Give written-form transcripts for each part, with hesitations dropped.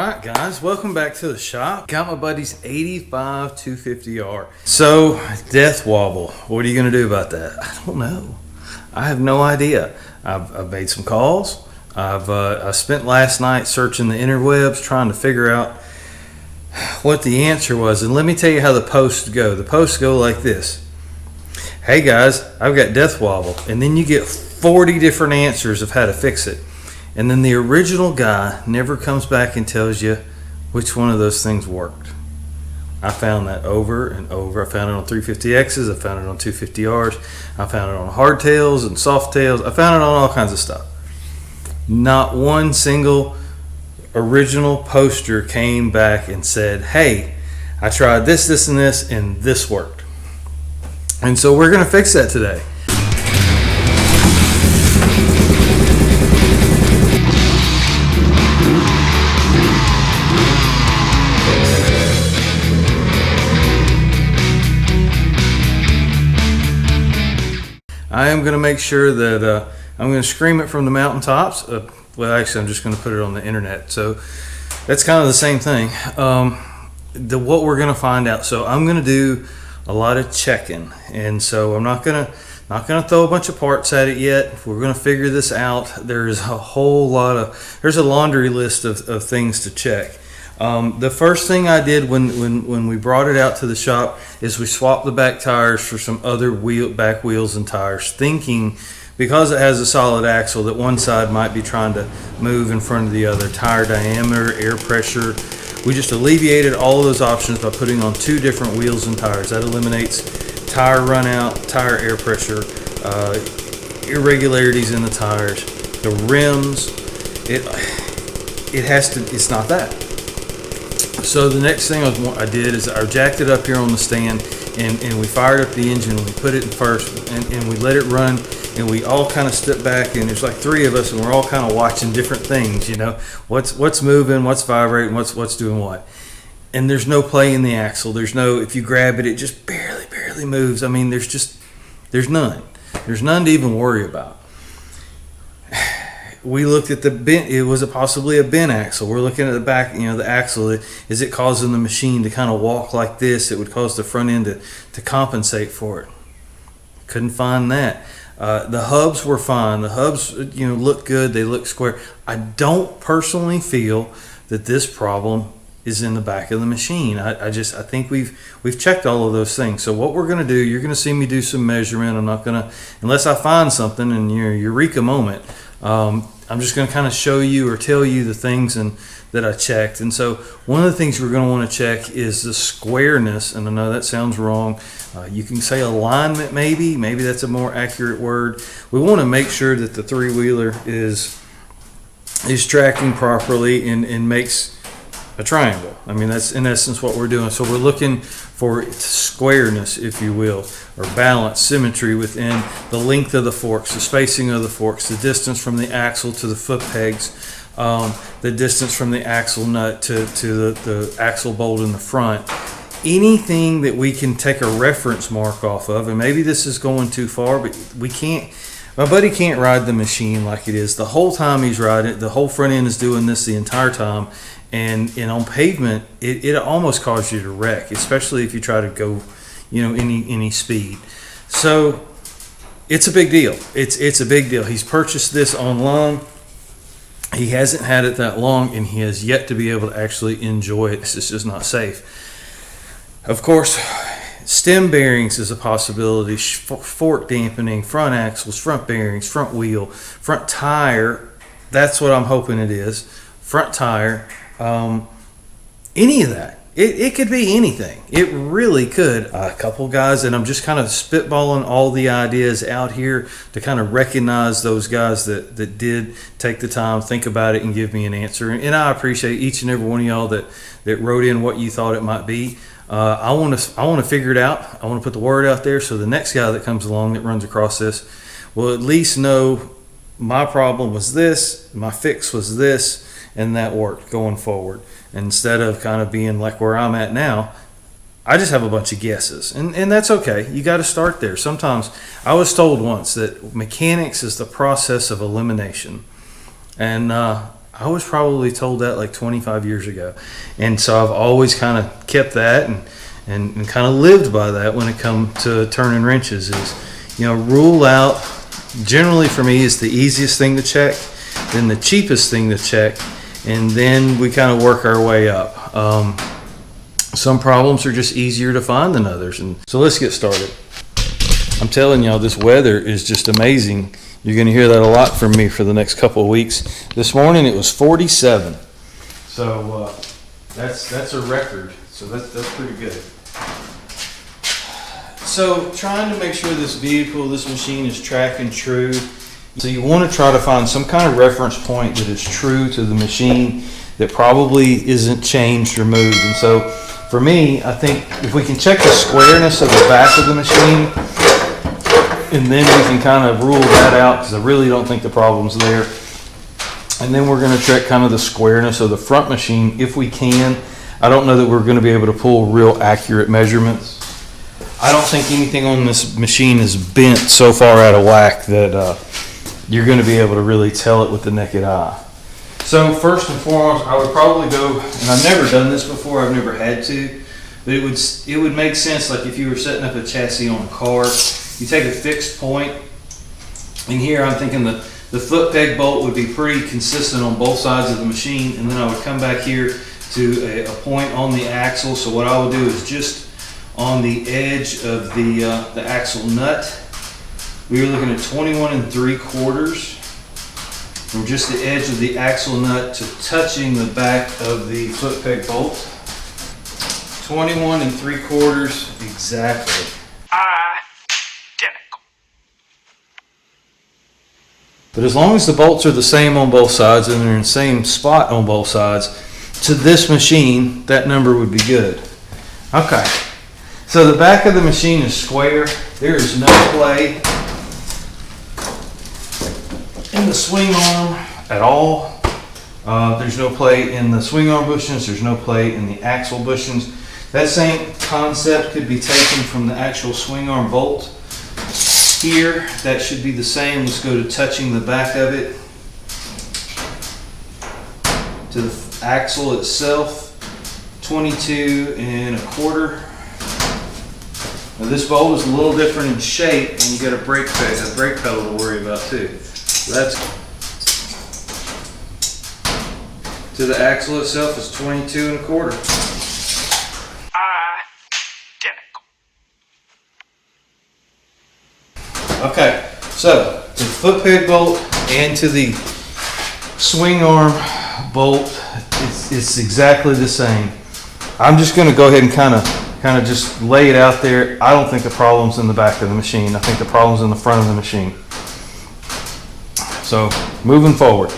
Alright guys, welcome back to the shop. Got my buddy's 85 250R. So, death wobble. What are you going to do about that? I don't know. I have no idea. I've made some calls. I spent last night searching the interwebs trying to figure out what the answer was. And let me tell you how the posts go. The posts go like this. Hey guys, I've got death wobble. And then you get 40 different answers of how to fix it. And then the original guy never comes back and tells you which one of those things worked. I found that over and over. I found it on 350Xs. I found it on 250Rs. I found it on hardtails and softtails. I found it on all kinds of stuff. Not one single original poster came back and said, hey, I tried this, this, and this, and this worked. And so we're going to fix that today. I am going to make sure that I'm going to scream it from the mountaintops. Well, actually, I'm just going to put it on the internet. So that's kind of the same thing. What we're going to find out. So I'm going to do a lot of checking, and so I'm not going to throw a bunch of parts at it yet. We're going to figure this out. There's a whole lot of there's a laundry list of things to check. The first thing I did when we brought it out to the shop is we swapped the back tires for some other back wheels and tires, thinking because it has a solid axle that one side might be trying to move in front of the other. Tire diameter, air pressure. We just alleviated all of those options by putting on two different wheels and tires. That eliminates tire run out, tire air pressure, irregularities in the tires, the rims. It's not that. So the next thing I did is I jacked it up here on the stand, and we fired up the engine, and we put it in first, and we let it run, and we all kind of stepped back, and there's like three of us, and we're all kind of watching different things, you know, what's moving, what's vibrating, what's doing what. And there's no play in the axle. There's no, if you grab it, it just barely moves. I mean, there's none. There's none to even worry about. We looked at the bent. It was possibly a bent axle. We're looking at the back, you know, the axle. Is it causing the machine to kind of walk like this? It would cause the front end to compensate for it. Couldn't find that. The hubs were fine. The hubs, you know, look good. They look square. I don't personally feel that this problem is in the back of the machine. I think we've checked all of those things. So what we're going to do, you're going to see me do some measurement. I'm not going to, unless I find something in your eureka moment. I'm just going to kind of show you or tell you the things that I checked. And so one of the things we're going to want to check is the squareness. And I know that sounds wrong. You can say alignment maybe. Maybe that's a more accurate word. We want to make sure that the three-wheeler is tracking properly and makes a triangle. I mean, that's in essence what we're doing. So we're looking for squareness, if you will, or balance, symmetry within the length of the forks, the spacing of the forks, the distance from the axle to the foot pegs, the distance from the axle nut to the axle bolt in the front. Anything that we can take a reference mark off of, and maybe this is going too far, but we can't. My buddy can't ride the machine like it is. The whole time he's riding it, the whole front end is doing this the entire time. And on pavement, it almost causes you to wreck, especially if you try to go, you know, any speed. So it's a big deal. It's a big deal. He's purchased this online. He hasn't had it that long, and he has yet to be able to actually enjoy it. It's just not safe. Of course, stem bearings is a possibility. Fork dampening, front axles, front bearings, front wheel, front tire. That's what I'm hoping it is. Front tire. Any of that. It could be anything. It really could. A couple guys, and I'm just kind of spitballing all the ideas out here to kind of recognize those guys that did take the time, think about it, and give me an answer. And I appreciate each and every one of y'all that wrote in what you thought it might be. I want to figure it out. I want to put the word out there so the next guy that comes along that runs across this will at least know my problem was this, my fix was this, and that worked going forward. Instead of kind of being like where I'm at now, I just have a bunch of guesses, and that's okay. You got to start there. Sometimes I was told once that mechanics is the process of elimination, and I I was probably told that like 25 years ago. And so I've always kind of kept that and kind of lived by that when it comes to turning wrenches is, you know, rule out, generally for me, is the easiest thing to check, then the cheapest thing to check, and then we kind of work our way up. Some problems are just easier to find than others. And so let's get started. I'm telling y'all, this weather is just amazing. You're going to hear that a lot from me for the next couple of weeks. This morning it was 47. So that's a record. So that's pretty good. So trying to make sure this vehicle, this machine is tracking true. So you want to try to find some kind of reference point that is true to the machine, that probably isn't changed or moved. And so for me, I think if we can check the squareness of the back of the machine, and then we can kind of rule that out, because I really don't think the problem's there. And then we're going to check kind of the squareness of the front machine if we can. I don't know that we're going to be able to pull real accurate measurements. I don't think anything on this machine is bent so far out of whack that you're going to be able to really tell it with the naked eye. So first and foremost, I would probably go, and I've never done this before, I've never had to, but it would make sense, like if you were setting up a chassis on a car, you take a fixed point, and here I'm thinking the foot peg bolt would be pretty consistent on both sides of the machine, and then I would come back here to a point on the axle. So what I would do is just on the edge of the axle nut, we were looking at 21 3/4 from just the edge of the axle nut to touching the back of the foot peg bolt. 21 3/4 exactly. Identical. But as long as the bolts are the same on both sides and they're in the same spot on both sides, to this machine, that number would be good. Okay. So the back of the machine is square. There is no play in the swing arm at all. There's no play in the swing arm bushings. There's no play in the axle bushings. That same concept could be taken from the actual swing arm bolt. Here, that should be the same. Let's go to touching the back of it to the axle itself. 22 1/4. Now this bolt is a little different in shape, and you got a brake pedal to worry about too. So that's to the axle itself is 22 1/4. Identical. Okay, so to the foot peg bolt and to the swing arm bolt, it's exactly the same. I'm just going to go ahead and kind of just lay it out there. I don't think the problem's in the back of the machine. I think the problem's in the front of the machine. So moving forward.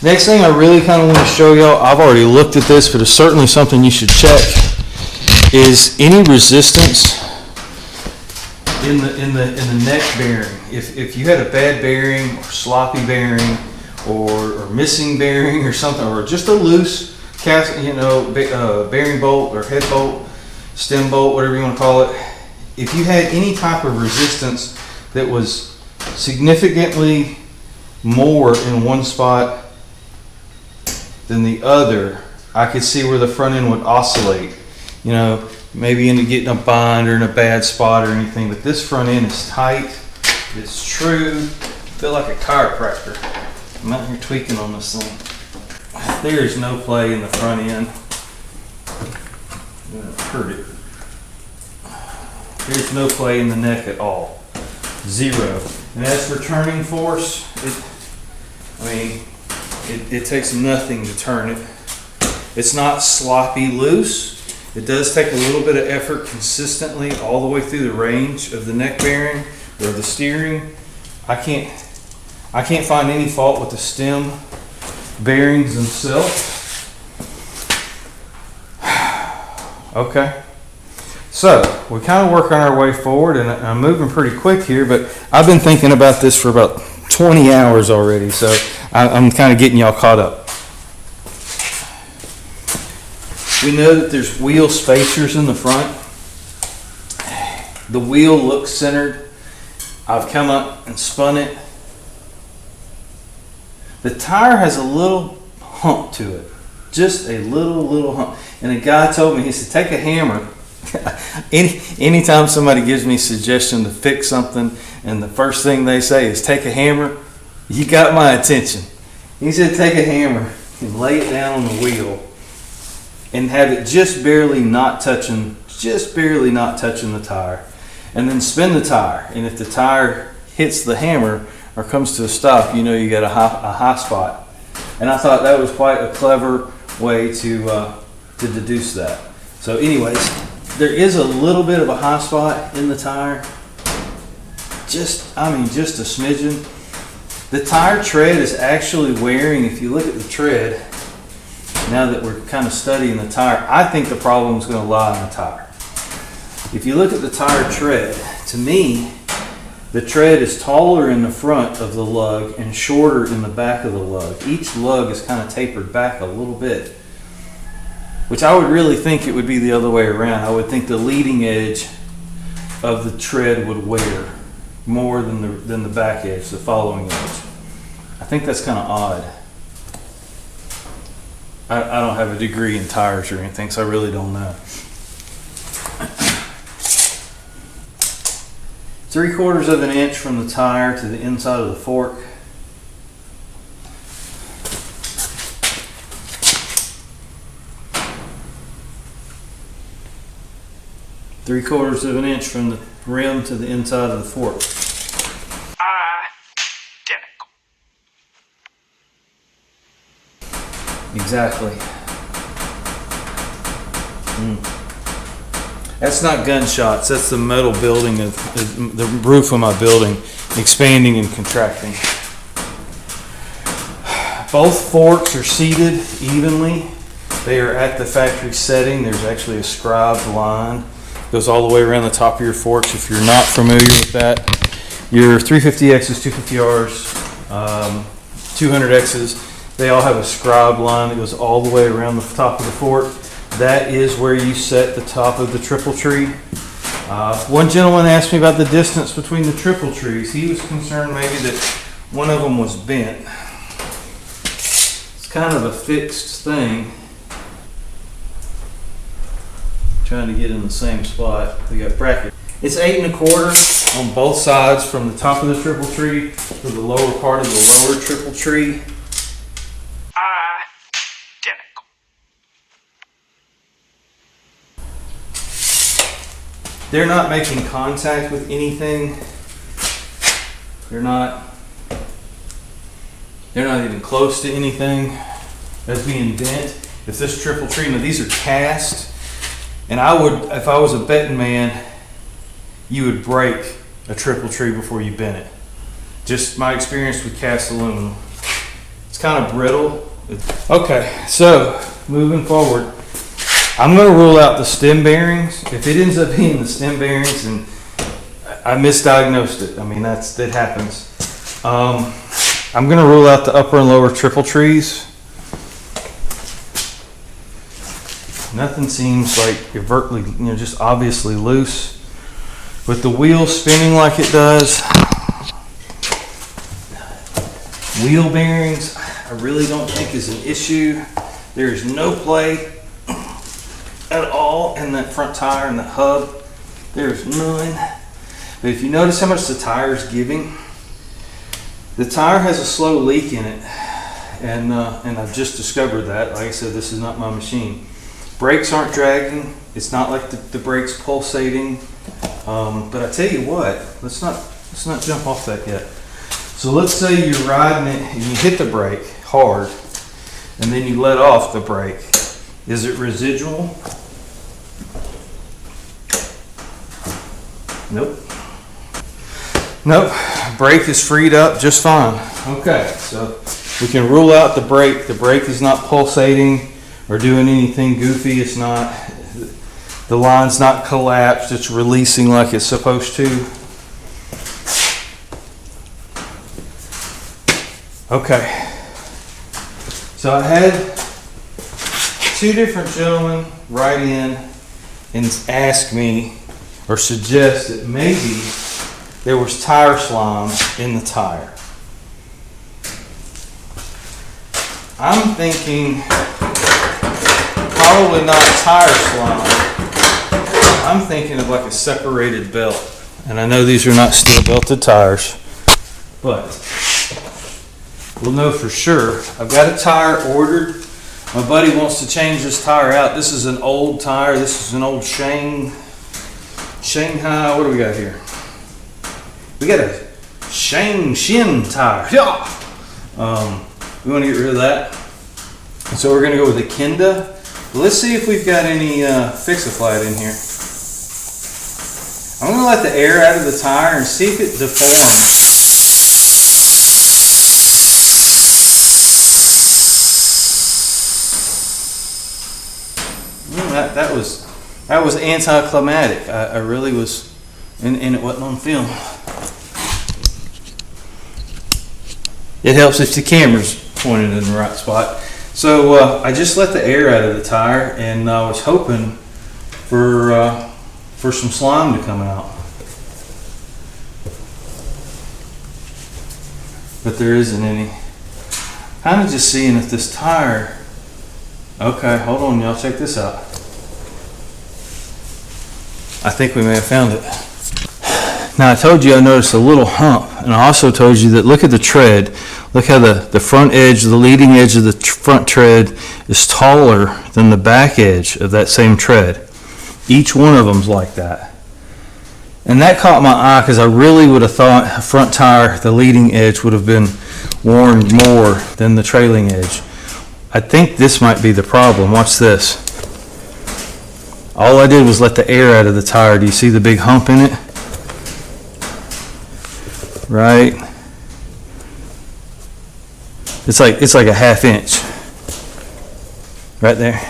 Next thing I really kind of want to show y'all, I've already looked at this, but it's certainly something you should check, is any resistance in the neck bearing. If you had a bad bearing or sloppy bearing or missing bearing or something, or just a loose bearing bolt or head bolt, stem bolt, whatever you want to call it, if you had any type of resistance that was significantly more in one spot than the other, I could see where the front end would oscillate, you know, maybe into getting a bind or in a bad spot or anything. But this front end is tight, it's true. I feel like a chiropractor. I'm out here tweaking on this thing. There is no play in the front end. I'm gonna hurt it. There's no play in the neck at all. Zero. And as for turning force, it takes nothing to turn it. It's not sloppy loose. It does take a little bit of effort consistently all the way through the range of the neck bearing or the steering. I can't find any fault with the stem bearings themselves. Okay. So we're kind of working our way forward, and I'm moving pretty quick here, but I've been thinking about this for about 20 hours already, so I'm kind of getting y'all caught up. We know that there's wheel spacers in the front. The wheel looks centered. I've come up and spun it. The tire has a little hump to it. Just a little hump. And a guy told me, he said, take a hammer. Anytime somebody gives me a suggestion to fix something and the first thing they say is take a hammer, you got my attention. He said take a hammer and lay it down on the wheel and have it just barely not touching the tire, and then spin the tire. And if the tire hits the hammer or comes to a stop, you know you got a high spot. And I thought that was quite a clever way to deduce that. So anyways, there is a little bit of a high spot in the tire. Just a smidgen. The tire tread is actually wearing, if you look at the tread, now that we're kind of studying the tire, I think the problem is going to lie in the tire. If you look at the tire tread, to me, the tread is taller in the front of the lug and shorter in the back of the lug. Each lug is kind of tapered back a little bit, which I would really think it would be the other way around. I would think the leading edge of the tread would wear more than the back edge, the following edge. I think that's kind of odd. I don't have a degree in tires or anything, so I really don't know. 3/4 of an inch from the tire to the inside of the fork. Three-quarters of an inch from the rim to the inside of the fork. Identical. Exactly. That's not gunshots. That's the metal building of the roof of my building expanding and contracting. Both forks are seated evenly. They are at the factory setting. There's actually a scribed line. Goes all the way around the top of your forks. If you're not familiar with that, your 350Xs, 250Rs, 200Xs, they all have a scribed line that goes all the way around the top of the fork. That is where you set the top of the triple tree. One gentleman asked me about the distance between the triple trees. He was concerned maybe that one of them was bent. It's kind of a fixed thing. Trying to get in the same spot. We got bracket. It's 8 1/4 on both sides from the top of the triple tree to the lower part of the lower triple tree. Identical. They're not making contact with anything. They're not even close to anything that's being bent. If this triple tree, now these are cast. And I would, if I was a betting man, you would break a triple tree before you bent it. Just my experience with cast aluminum. It's kind of brittle. Okay, so moving forward, I'm going to rule out the stem bearings. If it ends up being the stem bearings and I misdiagnosed it, I mean, that happens. I'm going to rule out the upper and lower triple trees. Nothing seems like overtly, just obviously loose. With the wheel spinning like it does, wheel bearings, I really don't think is an issue. There is no play at all in that front tire and the hub. There's none. But if you notice how much the tire is giving, the tire has a slow leak in it, and I've just discovered that. Like I said, this is not my machine. Brakes aren't dragging. It's not like the brakes pulsating. But I tell you what, let's not jump off that yet. So let's say you're riding it and you hit the brake hard, and then you let off the brake. Is it residual? Nope. Nope. Brake is freed up just fine. Okay, so we can rule out the brake. The brake is not pulsating or doing anything goofy. It's not, the line's not collapsed. It's releasing like it's supposed to. Okay. So I had 2 different gentlemen write in and ask me or suggest that maybe there was tire slime in the tire. I'm thinking probably not tire slime. I'm thinking of like a separated belt. And I know these are not steel belted tires, but we'll know for sure. I've got a tire ordered. My buddy wants to change this tire out. This is an old tire. This is an old Shanghai. What do we got here? We got a Shin tire. Yeah. We want to get rid of that. And so we're going to go with a Kenda. Let's see if we've got any Fix-A-Flat in here. I'm going to let the air out of the tire and see if it deforms. That was anticlimactic. I really was, and it wasn't on film. It helps if the camera's pointed in the right spot. So I just let the air out of the tire, and I was hoping for some slime to come out, but there isn't any. Kind of just seeing if this tire. Okay, hold on, y'all. Check this out. I think we may have found it. Now I told you I noticed a little hump, and I also told you that look at the tread. Look how the front edge, the leading edge of the front tread is taller than the back edge of that same tread. Each one of them's like that. And that caught my eye because I really would have thought a front tire, the leading edge would have been worn more than the trailing edge. I think this might be the problem. Watch this. All I did was let the air out of the tire. Do you see the big hump in it? Right? It's like a ½ inch. Right there.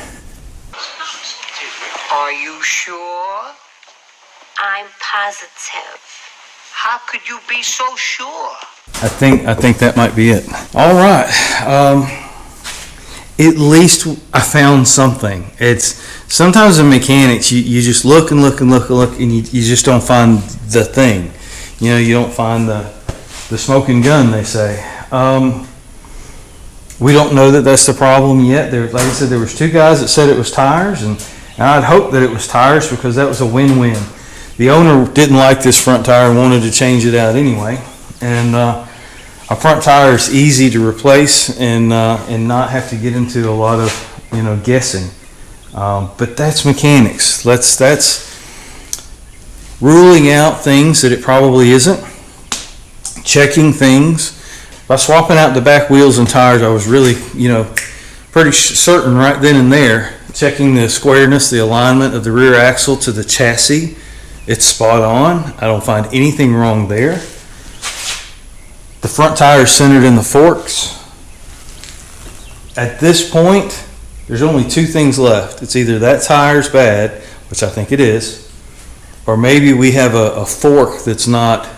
Are you sure? I'm positive. How could you be so sure? I think that might be it. All right. At least I found something. It's sometimes in mechanics you just look and look and look and look, and you just don't find the thing. You know, you don't find the smoking gun, they say. We don't know that that's the problem yet. Like I said, there was 2 guys that said it was tires, and I'd hoped that it was tires because that was a win-win. The owner didn't like this front tire and wanted to change it out anyway. And a front tire is easy to replace and not have to get into a lot of guessing. But that's mechanics. That's ruling out things that it probably isn't. Checking things. By swapping out the back wheels and tires, I was really, pretty certain right then and there. Checking the squareness, the alignment of the rear axle to the chassis. It's spot on. I don't find anything wrong there. The front tire is centered in the forks. At this point, there's only 2 things left. It's either that tire's bad, which I think it is, or maybe we have a fork that's not.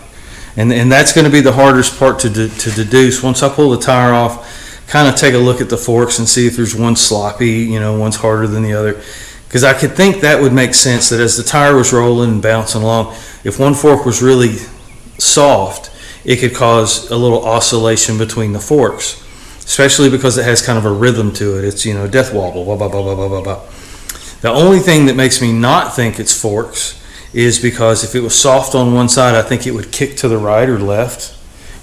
And that's going to be the hardest part to deduce. Once I pull the tire off, kind of take a look at the forks and see if there's one sloppy, one's harder than the other. Because I could think that would make sense, that as the tire was rolling and bouncing along, if one fork was really soft, it could cause a little oscillation between the forks, especially because it has kind of a rhythm to it. It's, death wobble, blah, blah, blah, blah, blah, blah, blah. The only thing that makes me not think it's forks is because if it was soft on one side, I think it would kick to the right or left,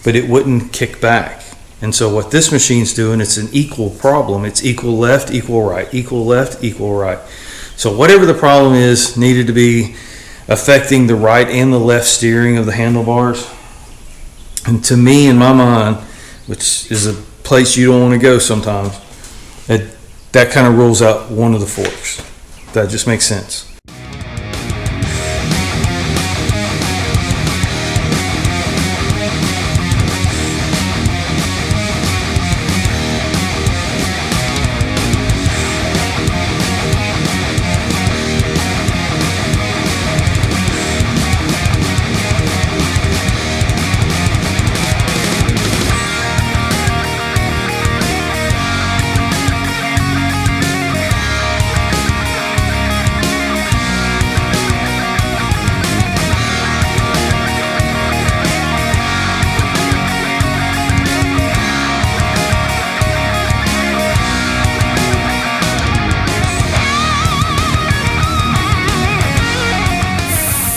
but it wouldn't kick back. And so what this machine's doing, it's an equal problem. It's equal left, equal right, equal left, equal right. So whatever the problem is needed to be affecting the right and the left steering of the handlebars. And to me, in my mind, which is a place you don't want to go sometimes, that kind of rules out one of the forks. That just makes sense.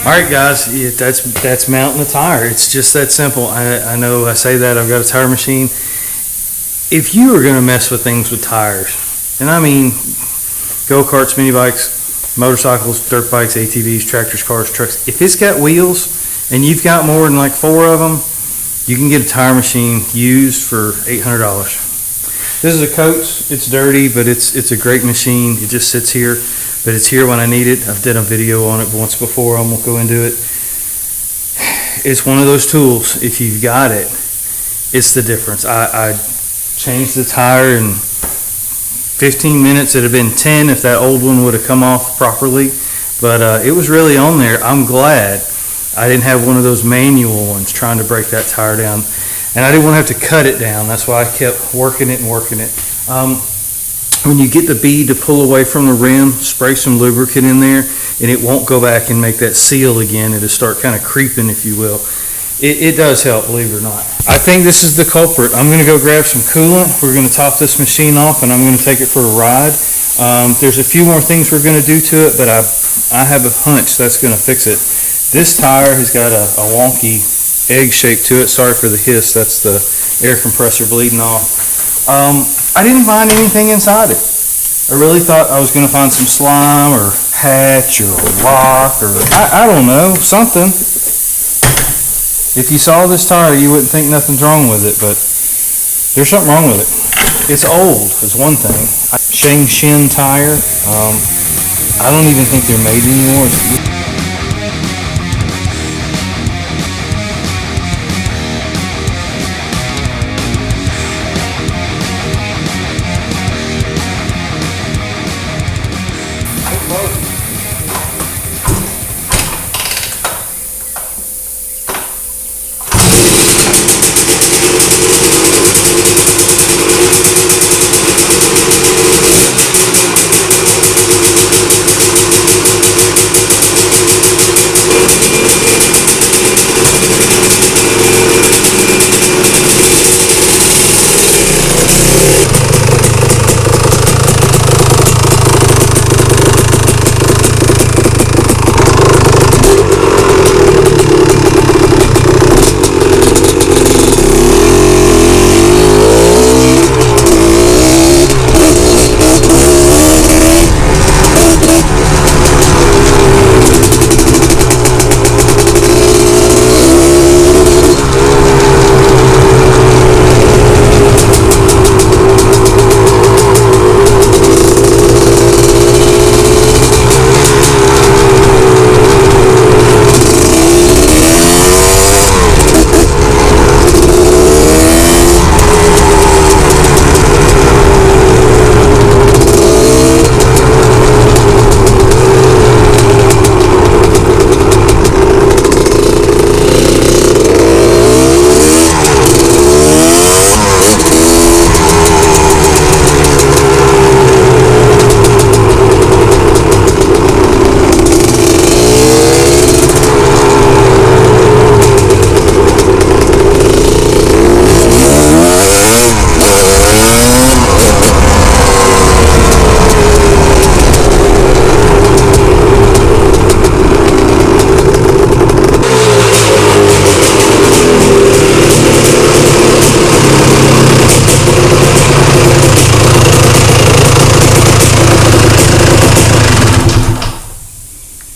All right, guys, yeah, that's mounting a tire. It's just that simple. I know I say that, I've got a tire machine. If you are going to mess with things with tires, and I mean go-karts, mini bikes, motorcycles, dirt bikes, ATVs, tractors, cars, trucks, if it's got wheels and you've got more than like 4 of them, you can get a tire machine used for $800. This is a Coates. It's dirty, but it's a great machine. It just sits here, but it's here when I need it. I've done a video on it once before. I won't go into it. It's one of those tools. If you've got it, it's the difference. I changed the tire in 15 minutes. It'd have been 10 if that old one would have come off properly, but it was really on there. I'm glad I didn't have one of those manual ones trying to break that tire down. And I didn't want to have to cut it down. That's why I kept working it and working it. When you get the bead to pull away from the rim, spray some lubricant in there, and it won't go back and make that seal again. It'll start kind of creeping, if you will. It does help, believe it or not. I think this is the culprit. I'm going to go grab some coolant. We're going to top this machine off, and I'm going to take it for a ride. There's a few more things we're going to do to it, but I have a hunch that's going to fix it. This tire has got a wonky egg shape to it. Sorry for the hiss. That's the air compressor bleeding off. I didn't find anything inside it. I really thought I was going to find some slime or hatch or rock or I don't know, something. If you saw this tire, you wouldn't think nothing's wrong with it, but there's something wrong with it. It's old is one thing. Shane Shin tire. I don't even think they're made anymore.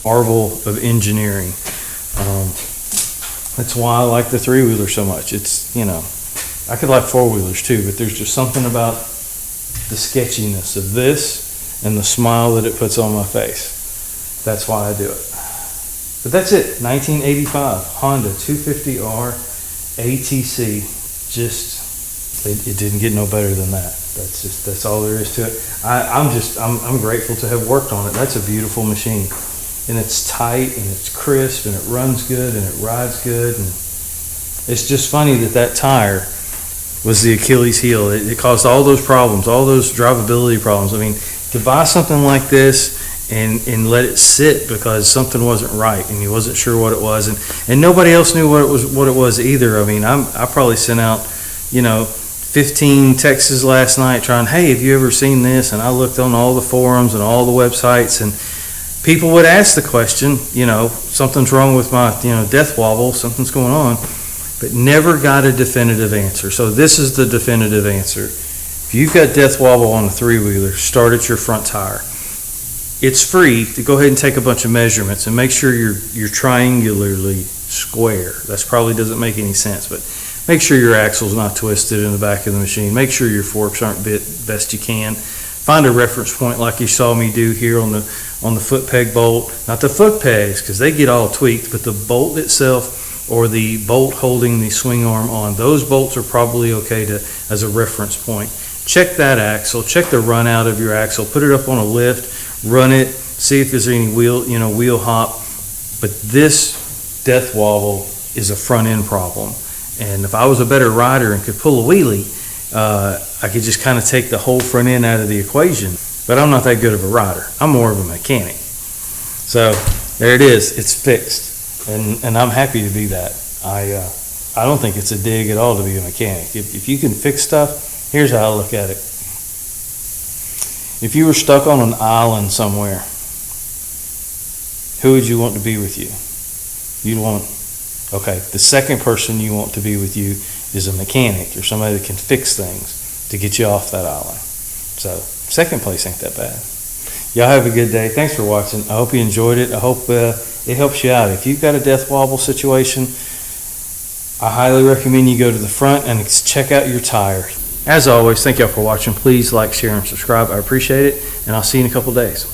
Marvel of engineering. That's why I like the 3-wheeler so much. It's, you know, I could like 4-wheelers too, but there's just something about the sketchiness of this and the smile that it puts on my face. That's why I do it. But that's it. 1985 Honda 250R ATC. Just, it didn't get no better than that. That's all there is to it. I'm grateful to have worked on it. That's a beautiful machine. And it's tight and it's crisp and it runs good and it rides good. And it's just funny that tire was the Achilles heel. It caused all those problems, all those drivability problems. I mean, to buy something like this and let it sit because something wasn't right and you wasn't sure what it was, and nobody else knew what it was either. I mean, I probably sent out, 15 texts last night trying, hey, have you ever seen this? And I looked on all the forums and all the websites, and people would ask the question, something's wrong with my, death wobble, something's going on, but never got a definitive answer. So this is the definitive answer. If you've got death wobble on a three-wheeler, start at your front tire. It's free to go ahead and take a bunch of measurements and make sure you're triangularly square. That probably doesn't make any sense, but make sure your axle's not twisted in the back of the machine. Make sure your forks aren't bit best you can. Find a reference point like you saw me do here on the foot peg bolt. Not the foot pegs, because they get all tweaked, but the bolt itself or the bolt holding the swing arm on. Those bolts are probably okay as a reference point. Check that axle. Check the run out of your axle. Put it up on a lift. Run it. See if there's any wheel hop. But this death wobble is a front end problem. And if I was a better rider and could pull a wheelie, I could just kind of take the whole front end out of the equation. But I'm not that good of a rider. I'm more of a mechanic. So there it is. It's fixed. And I'm happy to be that. I don't think it's a dig at all to be a mechanic. If you can fix stuff, here's how I look at it. If you were stuck on an island somewhere, who would you want to be with you? The second person you want to be with you is a mechanic or somebody that can fix things to get you off that island. So second place ain't that bad. Y'all have a good day. Thanks for watching. I hope you enjoyed it. I hope it helps you out. If you've got a death wobble situation, I highly recommend you go to the front and check out your tire. As always, thank y'all for watching. Please like, share, and subscribe. I appreciate it, and I'll see you in a couple days.